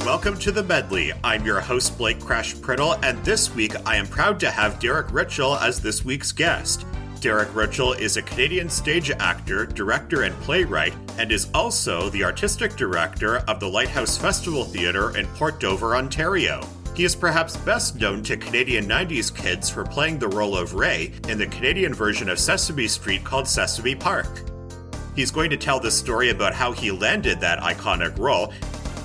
welcome to The Medley. I'm your host, Blake Crash Priddle, and this week I am proud to have Derek Ritschel as this week's guest. Derek Ritschel is a Canadian stage actor, director, and playwright, and is also the artistic director of the Lighthouse Festival Theatre in Port Dover, Ontario. He is perhaps best known to Canadian 90s kids for playing the role of Ray in the Canadian version of Sesame Street called Sesame Park. He's going to tell the story about how he landed that iconic role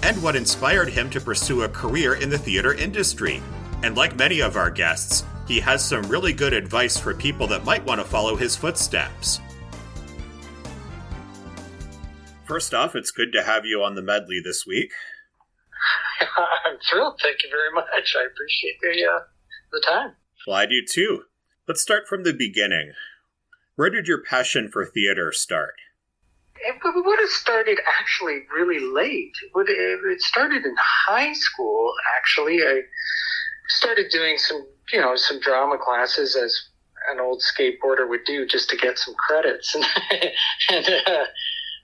and what inspired him to pursue a career in the theater industry. And like many of our guests, he has some really good advice for people that might want to follow his footsteps. First off, it's good to have you on The Medley this week. I'm thrilled. Thank you very much. I appreciate the time. Well, I do too. Let's start from the beginning. Where did your passion for theater start? It would have started actually really late. It started in high school, actually. I started doing some drama classes as an old skateboarder would do just to get some credits. And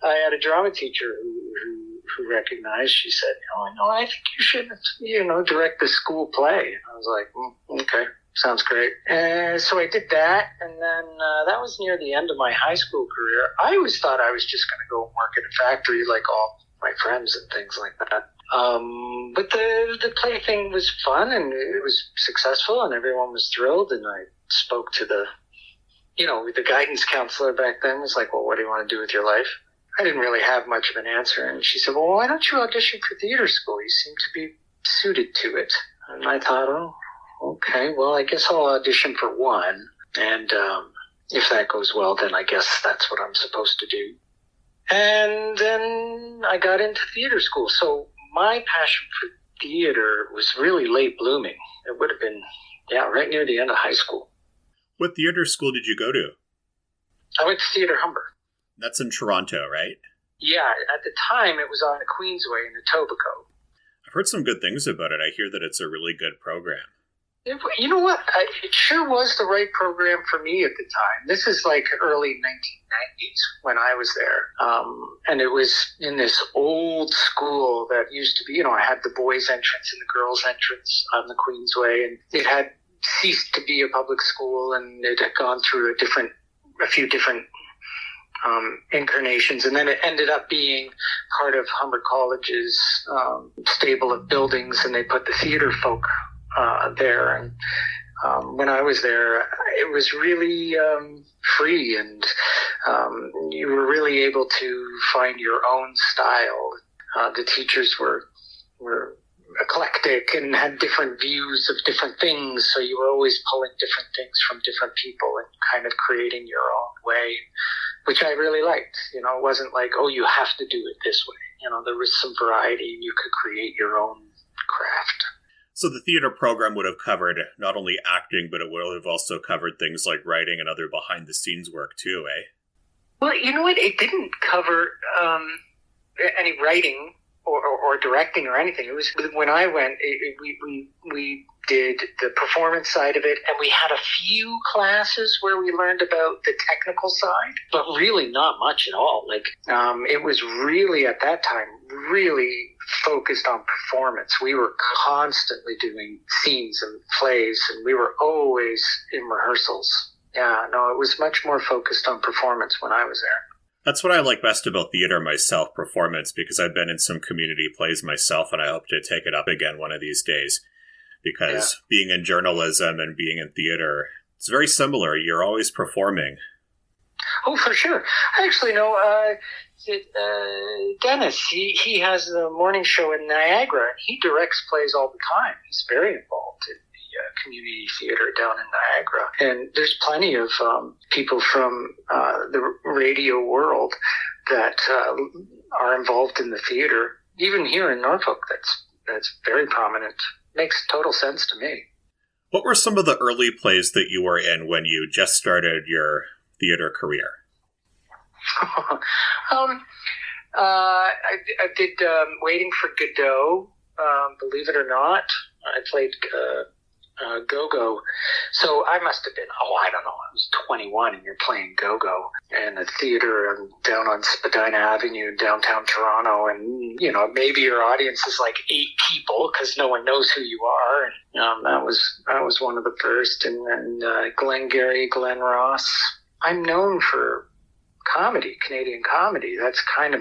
I had a drama teacher who recognized. She said, I think you should, direct the school play. And I was like, okay. Sounds great. So I did that, and then that was near the end of my high school career. I always thought I was just going to go and work in a factory like all my friends and things like that. But the play thing was fun, and it was successful, and everyone was thrilled, and I spoke to the guidance counselor back then. Was like, well, what do you want to do with your life? I didn't really have much of an answer, and she said, well, why don't you audition for theater school? You seem to be suited to it. And I thought, okay, well, I guess I'll audition for one, and if that goes well, then I guess that's what I'm supposed to do. And then I got into theater school. So my passion for theater was really late blooming. It would have been, right near the end of high school. What theater school did you go to? I went to Theatre Humber. That's in Toronto, right? Yeah, at the time it was on the Queensway in Etobicoke. I've heard some good things about it. I hear that it's a really good program. You know what? It sure was the right program for me at the time. This is like early 1990s when I was there. And it was in this old school that used to be, I had the boys' entrance and the girls' entrance on the Queensway. And it had ceased to be a public school, and it had gone through a few different incarnations. And then it ended up being part of Humber College's stable of buildings, and they put the theater folk there. And when I was there, it was really free, and you were really able to find your own style. The teachers were eclectic and had different views of different things, so you were always pulling different things from different people and kind of creating your own way, which I really liked. It wasn't like, you have to do it this way. There was some variety, and you could create your own craft. So the theater program would have covered not only acting, but it would have also covered things like writing and other behind-the-scenes work too, eh? Well, you know what? It didn't cover any writing or directing or anything. It was when I went, we did the performance side of it, and we had a few classes where we learned about the technical side, but really not much at all. It was really, at that time, really focused on performance. We were constantly doing scenes and plays, and we were always in rehearsals. Yeah, no, it was much more focused on performance when I was there. That's what I like best about theater myself, performance, because I've been in some community plays myself, and I hope to take it up again one of these days. Because being in journalism and being in theater, it's very similar. You're always performing. Oh, for sure. I actually know Dennis. He has the morning show in Niagara, and he directs plays all the time. He's very involved in the community theater down in Niagara. And there's plenty of people from the radio world that are involved in the theater. Even here in Norfolk, that's very prominent. Makes total sense to me. What were some of the early plays that you were in when you just started your theater career? I did Waiting for Godot, believe it or not. I played go-go. So I must have been, I don't know, I was 21 and you're playing go-go in a theater down on Spadina Avenue, downtown Toronto. And, maybe your audience is like 8 people because no one knows who you are. And that was one of the first. And then Glengarry Glen Ross. I'm known for comedy, Canadian comedy. That's kind of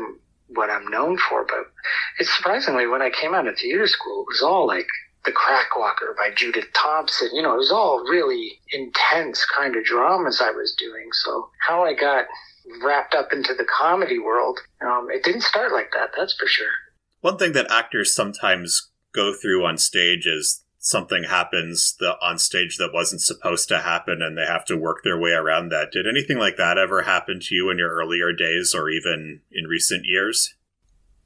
what I'm known for. But it's surprisingly, when I came out of theater school, it was all like The Crackwalker by Judith Thompson. It was all really intense kind of dramas I was doing. So how I got wrapped up into the comedy world, it didn't start like that, that's for sure. One thing that actors sometimes go through on stage is something happens on stage that wasn't supposed to happen, and they have to work their way around that. Did anything like that ever happen to you in your earlier days or even in recent years?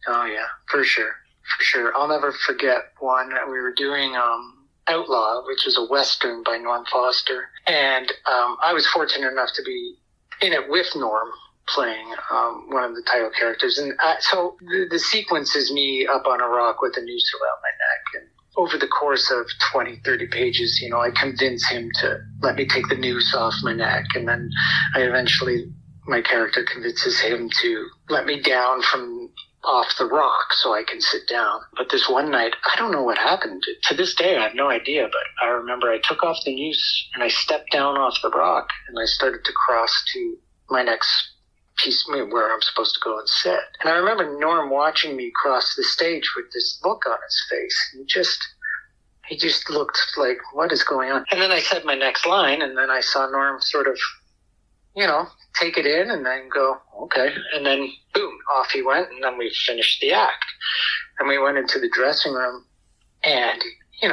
Oh, yeah, for sure. For sure. I'll never forget one. We were doing Outlaw, which is a Western by Norm Foster. And I was fortunate enough to be in it with Norm playing one of the title characters. And so the sequence is me up on a rock with a noose around my neck. And over the course of 20, 30 pages, I convince him to let me take the noose off my neck. And then my character convinces him to let me down from off the rock so I can sit down. But this one night, I don't know what happened. To this day, I have no idea, but I remember I took off the noose and I stepped down off the rock and I started to cross to my next piece where I'm supposed to go and sit. And I remember Norm watching me cross the stage with this look on his face. He just looked like, what is going on? And then I said my next line, and then I saw Norm sort of, take it in and then go, okay. And then, boom, off he went, and then we finished the act. And we went into the dressing room, and, I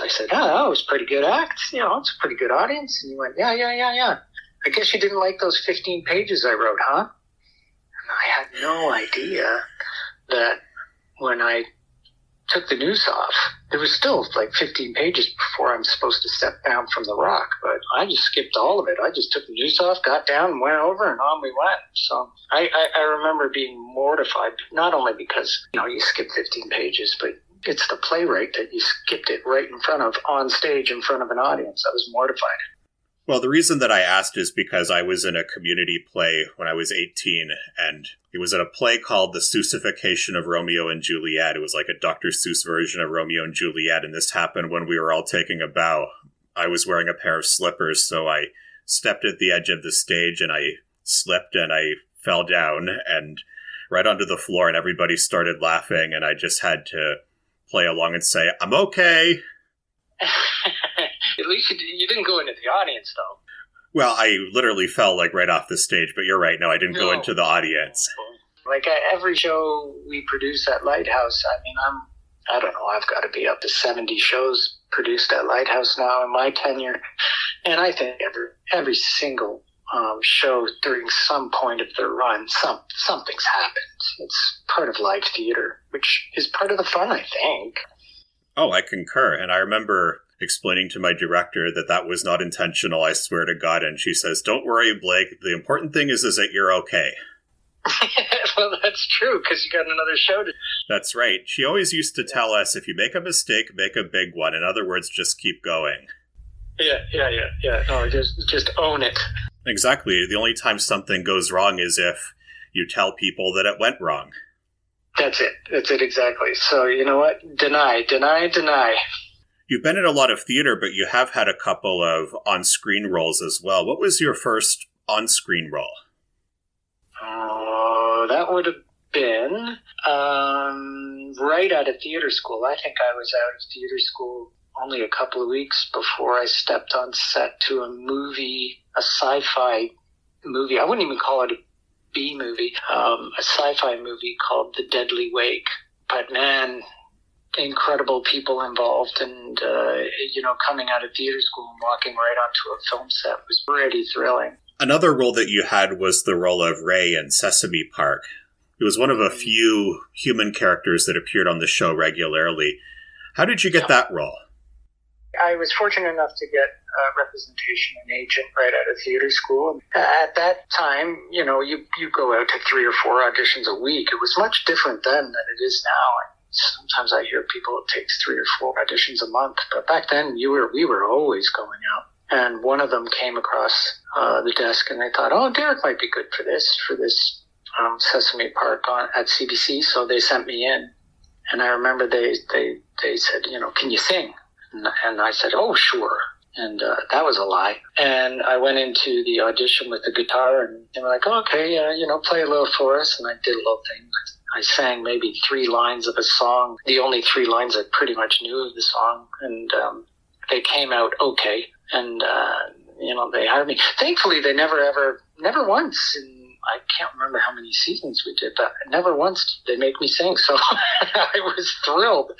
said, that was a pretty good act. It's a pretty good audience. And he went, yeah. I guess you didn't like those 15 pages I wrote, huh? And I had no idea that when I took the noose off, there was still like 15 pages before I'm supposed to step down from the rock. But I just skipped all of it. I just took the noose off, got down, and went over, and on we went. So I remember being mortified, not only because, you skip 15 pages, but it's the playwright that you skipped it right in front of, on stage in front of an audience. I was mortified. Well, the reason that I asked is because I was in a community play when I was 18, and it was in a play called The Seussification of Romeo and Juliet. It was like a Dr. Seuss version of Romeo and Juliet, and this happened when we were all taking a bow. I was wearing a pair of slippers, so I stepped at the edge of the stage, and I slipped, and I fell down, and right onto the floor, and everybody started laughing, and I just had to play along and say, I'm okay. At least you didn't go into the audience, though. Well, I literally fell right off the stage, but you're right. No, I didn't go into the audience. Every show we produce at Lighthouse, I don't know, I've got to be up to 70 shows produced at Lighthouse now in my tenure. And I think every single show during some point of their run, something's happened. It's part of live theater, which is part of the fun, I think. Oh, I concur. And I remember explaining to my director that was not intentional, I swear to God. And she says, don't worry, Blake. The important thing is that you're okay. Well, that's true, because you got another show to... That's right. She always used to tell us, if you make a mistake, make a big one. In other words, just keep going. Yeah. No, just own it. Exactly. The only time something goes wrong is if you tell people that it went wrong. That's it, exactly. So, you know what? Deny. You've been in a lot of theater, but you have had a couple of on-screen roles as well. What was your first on-screen role? Oh, that would have been right out of theater school. I think I was out of theater school only a couple of weeks before I stepped on set to a sci-fi movie. I wouldn't even call it a B movie, a sci-fi movie called The Deadly Wake. But man, incredible people involved, and coming out of theater school and walking right onto a film set was pretty thrilling. Another role that you had was the role of Ray in Sesame Park. It was one of a few human characters that appeared on the show regularly. How did you get that role? I was fortunate enough to get representation and agent right out of theater school. At that time, you go out to 3 or 4 auditions a week. It was much different then than it is now. sometimes I hear people, it takes 3 or 4 auditions a month. But back then, we were always going out. And one of them came across the desk, and they thought, oh, Derek might be good for this Sesame Park at CBC. So they sent me in. And I remember they said, can you sing? And I said, oh, sure. And that was a lie. And I went into the audition with the guitar, and they were like, oh, okay, play a little for us. And I did a little thing. I sang maybe 3 lines of a song, the only 3 lines I pretty much knew of the song. And they came out okay. And, they hired me. Thankfully, they never once, and I can't remember how many seasons we did, but never once did they make me sing. So I was thrilled.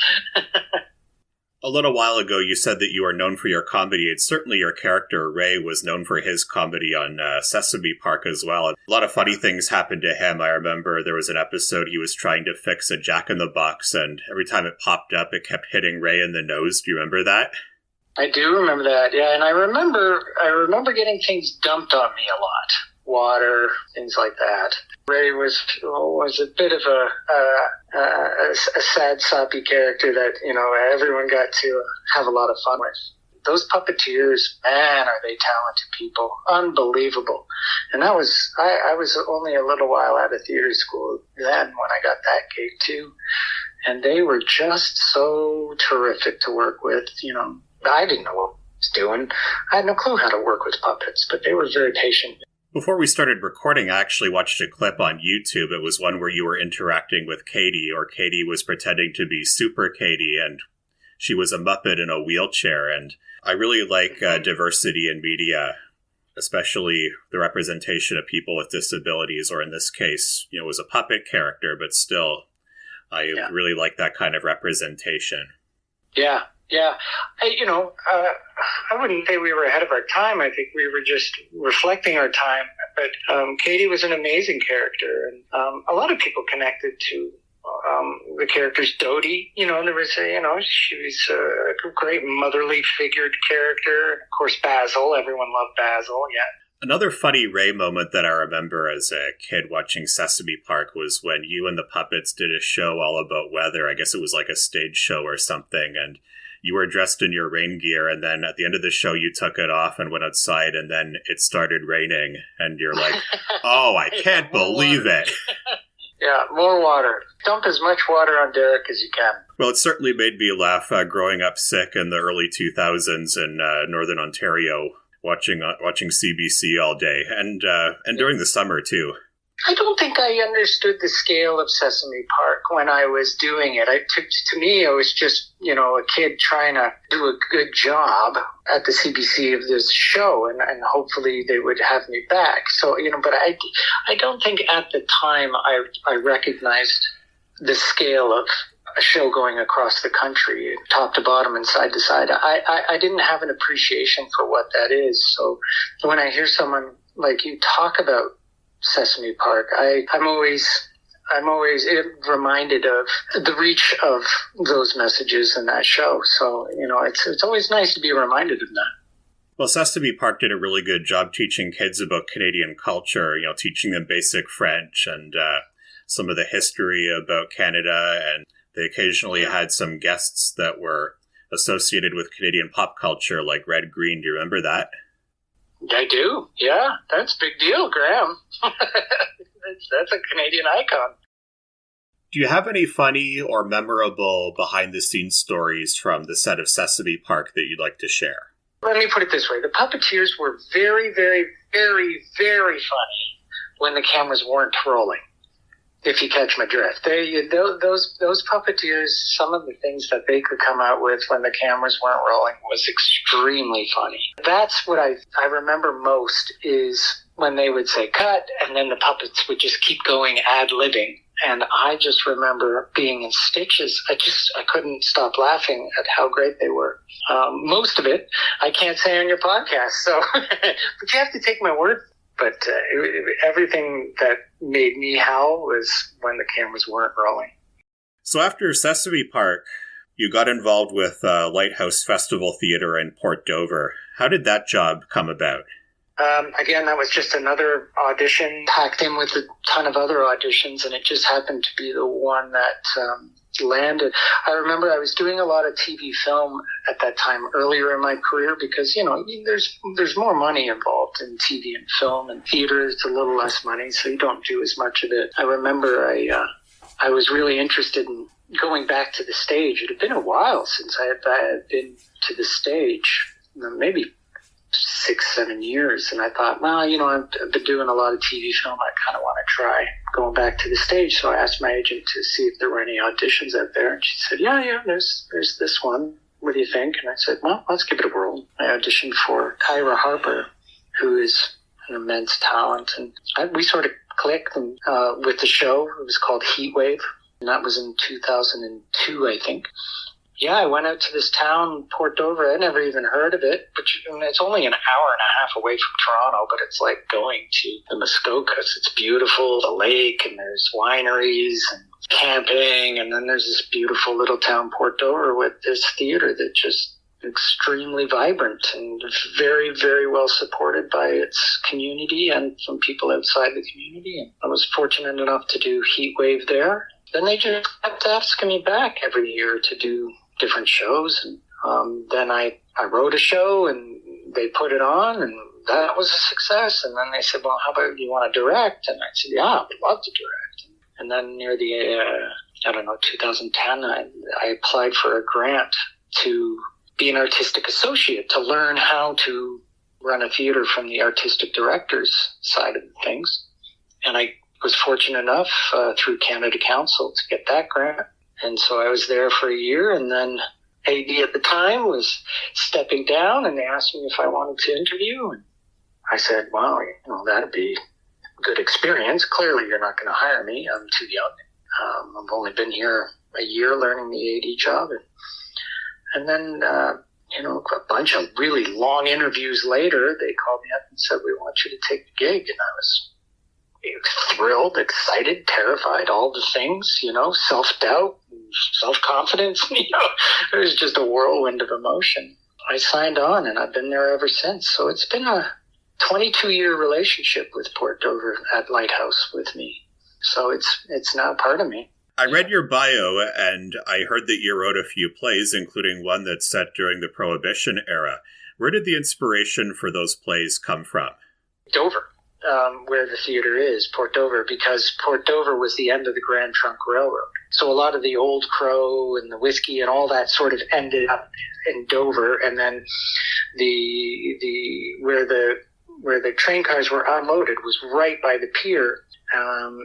A little while ago, you said that you are known for your comedy. It's certainly your character, Ray, was known for his comedy on Sesame Park as well. A lot of funny things happened to him. I remember there was an episode he was trying to fix a Jack-in-the-Box, and every time it popped up, it kept hitting Ray in the nose. Do you remember that? I do remember that, yeah. And I remember getting things dumped on me a lot. Water, things like that. Ray was a bit of a sad, soppy character that, everyone got to have a lot of fun with. Those puppeteers, man, are they talented people. Unbelievable. And I was only a little while out of theater school then when I got that gig too. And they were just so terrific to work with, I didn't know what I was doing. I had no clue how to work with puppets, but they were very patient. Before we started recording, I actually watched a clip on YouTube. It was one where you were interacting with Katie, or Katie was pretending to be Super Katie, and she was a Muppet in a wheelchair. And I really like diversity in media, especially the representation of people with disabilities, or in this case, it was a puppet character, but still, I really like that kind of representation. Yeah. Yeah, I wouldn't say we were ahead of our time. I think we were just reflecting our time. But Katie was an amazing character, and a lot of people connected to the character's Dodie. There was she was a great motherly figured character. Of course, Basil. Everyone loved Basil. Yeah. Another funny Ray moment that I remember as a kid watching Sesame Park was when you and the puppets did a show all about weather. I guess it was like a stage show or something, and you were dressed in your rain gear, and then at the end of the show, you took it off and went outside, and then it started raining, and you're like, oh, I can't believe it. Yeah, more water. Dump as much water on Derek as you can. Well, it certainly made me laugh growing up sick in the early 2000s in Northern Ontario, watching CBC all day, and during the summer, too. I don't think I understood the scale of Sesame Park when I was doing it. To me, I was just, a kid trying to do a good job at the CBC of this show, and hopefully they would have me back. So, but I don't think at the time I recognized the scale of a show going across the country, top to bottom and side to side. I didn't have an appreciation for what that is. So when I hear someone like you talk about Sesame Park, I'm always reminded of the reach of those messages in that show. So, it's always nice to be reminded of that. Well, Sesame Park did a really good job teaching kids about Canadian culture, teaching them basic French and some of the history about Canada. And they occasionally had some guests that were associated with Canadian pop culture, like Red Green. Do you remember that? I do. Yeah, that's a big deal, Graham. That's a Canadian icon. Do you have any funny or memorable behind-the-scenes stories from the set of Sesame Park that you'd like to share? Let me put it this way. The puppeteers were very, very, very, very funny when the cameras weren't rolling, if you catch my drift. Those puppeteers, some of the things that they could come out with when the cameras weren't rolling was extremely funny. That's what I remember most, is when they would say cut, and then the puppets would just keep going ad-libbing. And I just remember being in stitches. I couldn't stop laughing at how great they were. Most of it I can't say on your podcast, so but you have to take my word. But everything that made me howl was when the cameras weren't rolling. So after Sesame Park, you got involved with Lighthouse Festival Theatre in Port Dover. How did that job come about? Again, that was just another audition packed in with a ton of other auditions, and it just happened to be the one that landed. I remember I was doing a lot of TV film at that time earlier in my career because, there's more money involved in TV and film, and theater is a little less money, so you don't do as much of it. I remember I was really interested in going back to the stage. It had been a while since I had been to the stage, maybe 6-7 years, and I thought, well, I've been doing a lot of TV film. I kind of want to try going back to the stage. So I asked my agent to see if there were any auditions out there, and she said, yeah, there's this one. What do you think? And I said, well, let's give it a whirl. I auditioned for Kyra Harper, who is an immense talent, and we sort of clicked with the show. It was called Heat Wave, and that was in 2002, I think. Yeah, I went out to this town, Port Dover. I never even heard of it, but it's only an hour and a half away from Toronto, but it's like going to the Muskokas. It's beautiful, the lake, and there's wineries and camping, and then there's this beautiful little town, Port Dover, with this theater that just extremely vibrant and very, very well supported by its community and from people outside the community. And I was fortunate enough to do Heat Wave there. Then they just kept asking me back every year to do different shows, and then I wrote a show and they put it on, and that was a success. And then they said, well, how about you want to direct? And I said, yeah, I would love to direct. And then near the 2010, I applied for a grant to be an artistic associate, to learn how to run a theater from the artistic director's side of things. And I was fortunate enough through Canada Council to get that grant. And so I was there for a year, and then AD at the time was stepping down, and they asked me if I wanted to interview. And I said, well, that'd be a good experience. Clearly, you're not going to hire me. I'm too young. I've only been here a year learning the AD job. And then, a bunch of really long interviews later, they called me up and said, we want you to take the gig. And I was thrilled, excited, terrified, all the things, self-doubt, self-confidence, it was just a whirlwind of emotion. I signed on, and I've been there ever since. So it's been a 22-year relationship with Port Dover at Lighthouse with me. So it's now part of me. I read your bio, and I heard that you wrote a few plays, including one that's set during the Prohibition era. Where did the inspiration for those plays come from? Dover. Where the theater is, Port Dover, because Port Dover was the end of the Grand Trunk Railroad. So a lot of the Old Crow and the whiskey and all that sort of ended up in Dover, and then where the train cars were unloaded was right by the pier,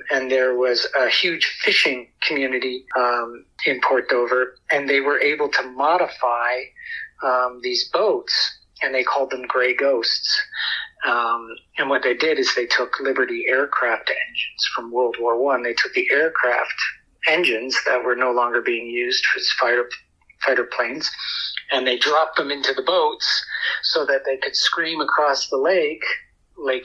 and there was a huge fishing community in Port Dover, and they were able to modify these boats, and they called them Gray Ghosts. And what they did is they took Liberty aircraft engines from World War I. They took the aircraft engines that were no longer being used as fighter planes, and they dropped them into the boats so that they could scream across the Lake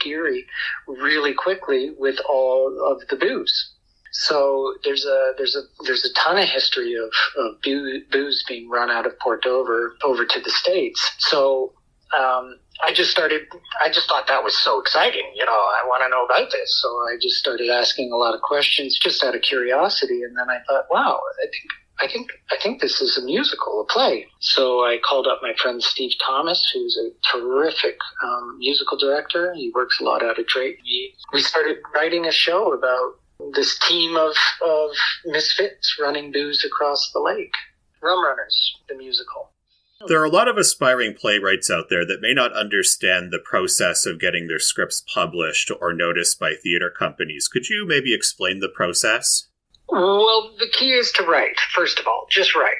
Erie, really quickly with all of the booze. So there's a ton of history of booze being run out of Port Dover over to the States. So I just thought that was so exciting. I want to know about this. So I just started asking a lot of questions just out of curiosity. And then I thought, wow, I think this is a musical, a play. So I called up my friend Steve Thomas, who's a terrific musical director. He works a lot out of Drake. We started writing a show about this team of misfits running booze across the lake. Rum Runners, the musical. There are a lot of aspiring playwrights out there that may not understand the process of getting their scripts published or noticed by theater companies. Could you maybe explain the process? Well, the key is to write, first of all. Just write,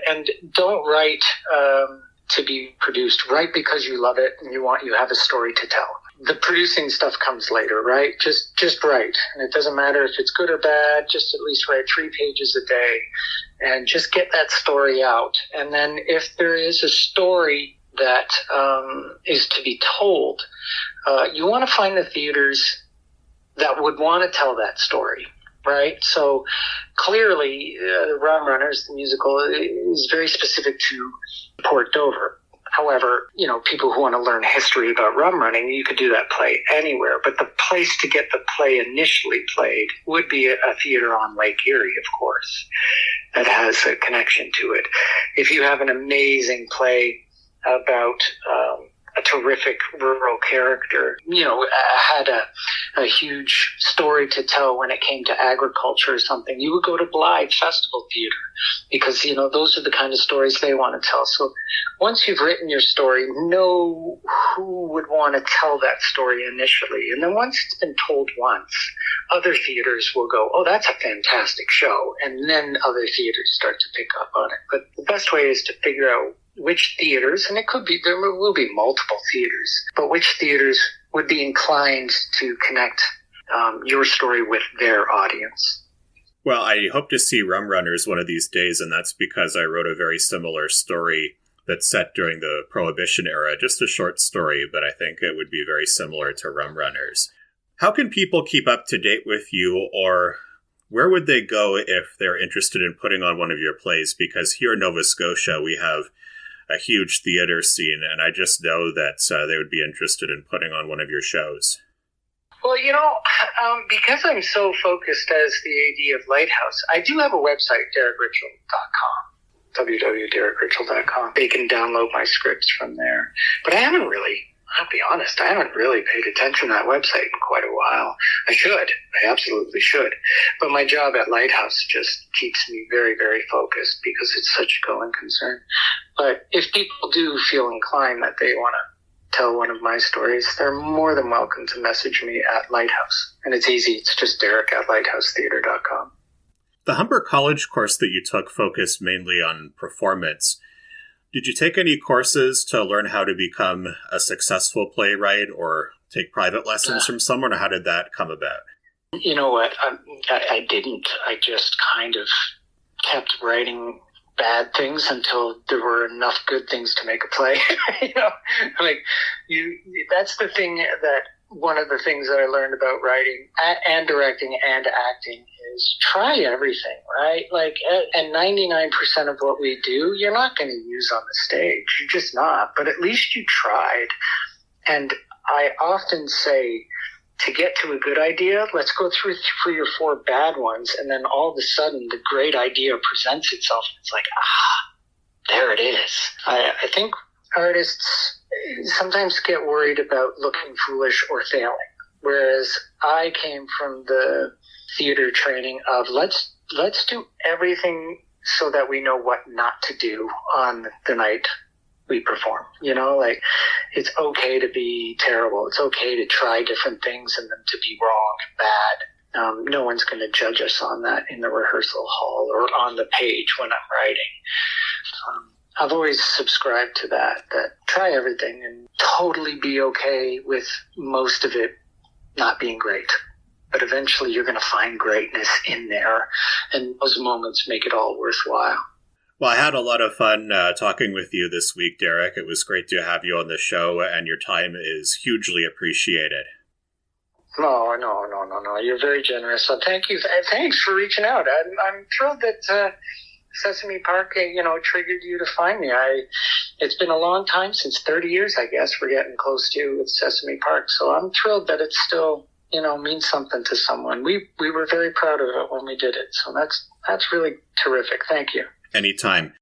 and don't write to be produced. Write because you love it and you have a story to tell. The producing stuff comes later, right? Just write. And it doesn't matter if it's good or bad, just at least write 3 pages a day and just get that story out. And then if there is a story that is to be told, you want to find the theaters that would want to tell that story, right? So clearly, the Rum Runners, the musical, is very specific to Port Dover. However, people who want to learn history about rum running, you could do that play anywhere. But the place to get the play initially played would be a theater on Lake Erie, of course, that has a connection to it. If you have an amazing play about a terrific rural character, had a huge story to tell when it came to agriculture or something, you would go to Blythe Festival Theater because, those are the kind of stories they want to tell. So once you've written your story, know who would want to tell that story initially. And then once it's been told once, other theaters will go, oh, that's a fantastic show. And then other theaters start to pick up on it. But the best way is to figure out which theaters, and there will be multiple theaters, but which theaters would be inclined to connect your story with their audience. Well, I hope to see Rum Runners one of these days, and that's because I wrote a very similar story that's set during the Prohibition era. Just a short story, but I think it would be very similar to Rum Runners. How can people keep up to date with you, or where would they go if they're interested in putting on one of your plays? Because here in Nova Scotia, we have a huge theater scene, and I just know that they would be interested in putting on one of your shows. Well, because I'm so focused as the AD of Lighthouse, I do have a website, DerekRitschel.com, www.derekritschel.com. They can download my scripts from there. But I'll be honest, I haven't really paid attention to that website in quite a while. I should. I absolutely should. But my job at Lighthouse just keeps me very, very focused because it's such a going concern. But if people do feel inclined that they want to tell one of my stories, they're more than welcome to message me at Lighthouse. And it's easy. It's just Derek@lighthousetheater.com. The Humber College course that you took focused mainly on performance. Did you take any courses to learn how to become a successful playwright or take private lessons from someone, or how did that come about? You know what? I didn't. I just kind of kept writing bad things until there were enough good things to make a play. That's the thing that one of the things that I learned about writing and directing and acting is try everything, right? And 99% of what we do, you're not going to use on the stage. You're just not. But at least you tried. And I often say, to get to a good idea, let's go through 3 or 4 bad ones. And then all of a sudden, the great idea presents itself. It's like, there it is. I think artists sometimes get worried about looking foolish or failing. Whereas I came from the theater training of let's do everything so that we know what not to do on the night we perform. It's okay to be terrible. It's okay to try different things and them to be wrong and bad. No one's going to judge us on that in the rehearsal hall or on the page when I'm writing. I've always subscribed to that try everything and totally be okay with most of it not being great. But eventually you're going to find greatness in there, and those moments make it all worthwhile. Well, I had a lot of fun talking with you this week, Derek. It was great to have you on the show, and your time is hugely appreciated. No. You're very generous. So thank you. Thanks for reaching out. I'm thrilled that Sesame Park, triggered you to find me. It's been a long time, since 30 years, I guess, we're getting close to with Sesame Park. So I'm thrilled that it still, means something to someone. We were very proud of it when we did it. So that's really terrific. Thank you. Anytime.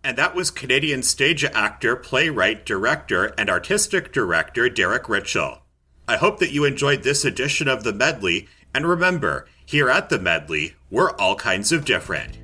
And that was Canadian stage actor, playwright, director, and artistic director Derek Ritschel. I hope that you enjoyed this edition of The Medley, and remember, here at The Medley, we're all kinds of different.